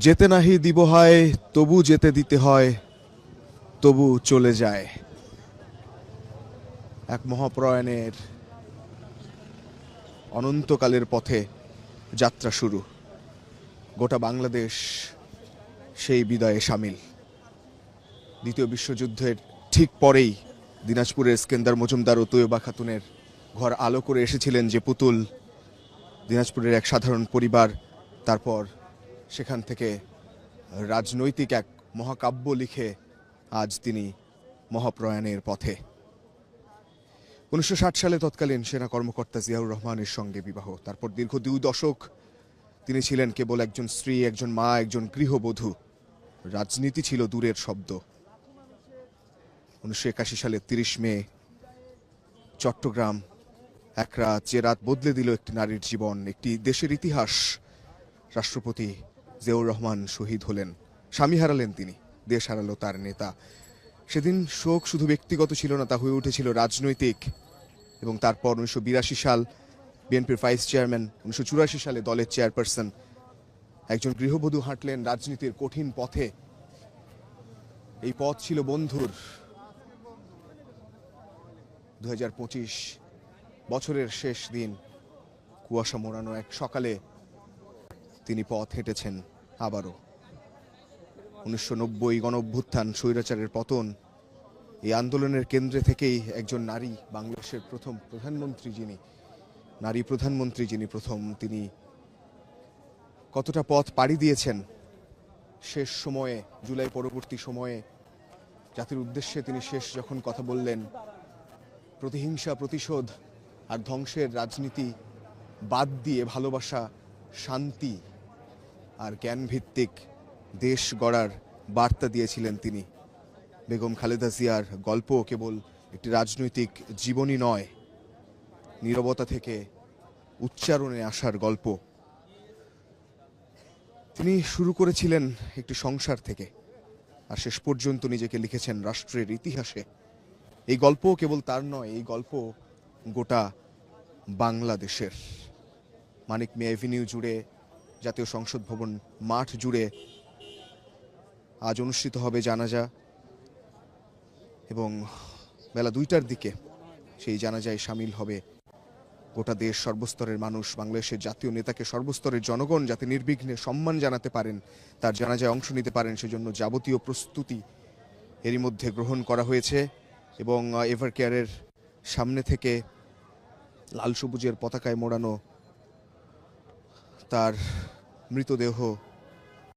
যেতে নাহি দিব হয়, তবু যেতে দিতে হয়, তবু চলে যায়। এক মহাপ্রয়াণের অনন্তকালের পথে যাত্রা শুরু। গোটা বাংলাদেশ সেই বিদায়ে সামিল। দ্বিতীয় বিশ্বযুদ্ধের ঠিক পরেই দিনাজপুরের স্কেন্দার মজুমদার ও তৈয়বা খাতুনের ঘর আলো করে এসেছিলেন যে পুতুল, দিনাজপুরের এক সাধারণ পরিবার, তারপর সেখান থেকে রাজনৈতিক এক মহাকাব্য লিখে আজ তিনি মহাপ্রয়াণের পথে। 1960 সালে তৎকালীন সেনা কর্মকর্তা জিয়াউর রহমানের সঙ্গে বিবাহ। তারপর দীর্ঘ 2 দশক তিনি ছিলেন কেবল একজন স্ত্রী, একজন মা, একজন গৃহবধূ। রাজনীতি ছিল দূরের শব্দ। 1981 সালে 30 মে চট্টগ্রাম এক রাত, যে রাত বদলে দিল একটি নারীর জীবন, একটি দেশের ইতিহাস। রাষ্ট্রপতি জিয়াউর রহমান শহীদ হলেন, স্বামী হারালেন তিনি, দেশ হারালো তার নেতা। সেদিন শোক শুধু ব্যক্তিগত ছিল না, তা হয়ে উঠেছিল রাজনৈতিক। এবং তারপর 1982 সাল বিএনপির ভাইস চেয়ারম্যান, 1984 সালে দলের চেয়ারপারসন, একজন গৃহবধূ হাঁটলেন রাজনীতির কঠিন পথে। এই পথ ছিল বন্ধুর। 2025 বছরের শেষ দিন, কুয়াশা মোড়ানো এক সকালে তিনি পথ হেঁটেছেন আবারও। 1990 গণঅভ্যুত্থান, স্বৈরাচারের পতন, এই আন্দোলনের কেন্দ্রে থেকেই একজন নারী, বাংলাদেশের প্রথম প্রধানমন্ত্রী যিনি, নারী প্রধানমন্ত্রী যিনি প্রথম, তিনি কতটা পথ পাড়ি দিয়েছেন। শেষ সময়ে, জুলাই পরবর্তী সময়ে জাতির উদ্দেশ্যে তিনি শেষ যখন কথা বললেন, প্রতিহিংসা, প্রতিশোধ আর ধ্বংসের রাজনীতি বাদ দিয়ে ভালোবাসা, শান্তি আর জ্ঞানভিত্তিক দেশ গড়ার বার্তা দিয়েছিলেন তিনি। বেগম খালেদা জিয়ার গল্প কেবল একটি রাজনৈতিক জীবনী নয়, নীরবতা থেকে উচ্চারণে আসার গল্প। তিনি শুরু করেছিলেন একটি সংসার থেকে, আর শেষ পর্যন্ত নিজেকে লিখেছেন রাষ্ট্রের ইতিহাসে। এই গল্প কেবল তার নয়, এই গল্প গোটা বাংলাদেশের। মানিক মিয়া এভিনিউ জুড়ে, জাতীয় সংসদ ভবন মাঠ জুড়ে আজ অনুষ্ঠিত হবে জানাজা, এবং বেলা 2টার দিকে সেই জানাজায় সামিল হবে গোটা দেশ, সর্বস্তরের মানুষ। বাংলাদেশের জাতীয় নেতাকে সর্বস্তরের জনগণ যাতে নির্বিঘ্নে সম্মান জানাতে পারেন, তার জানাজায় অংশ নিতে পারেন, সেজন্য যাবতীয় প্রস্তুতি এরই মধ্যে গ্রহণ করা হয়েছে। এবং এভার কেয়ারের সামনে থেকে লাল সবুজের পতাকায় মোড়ানো তার মৃতদেহ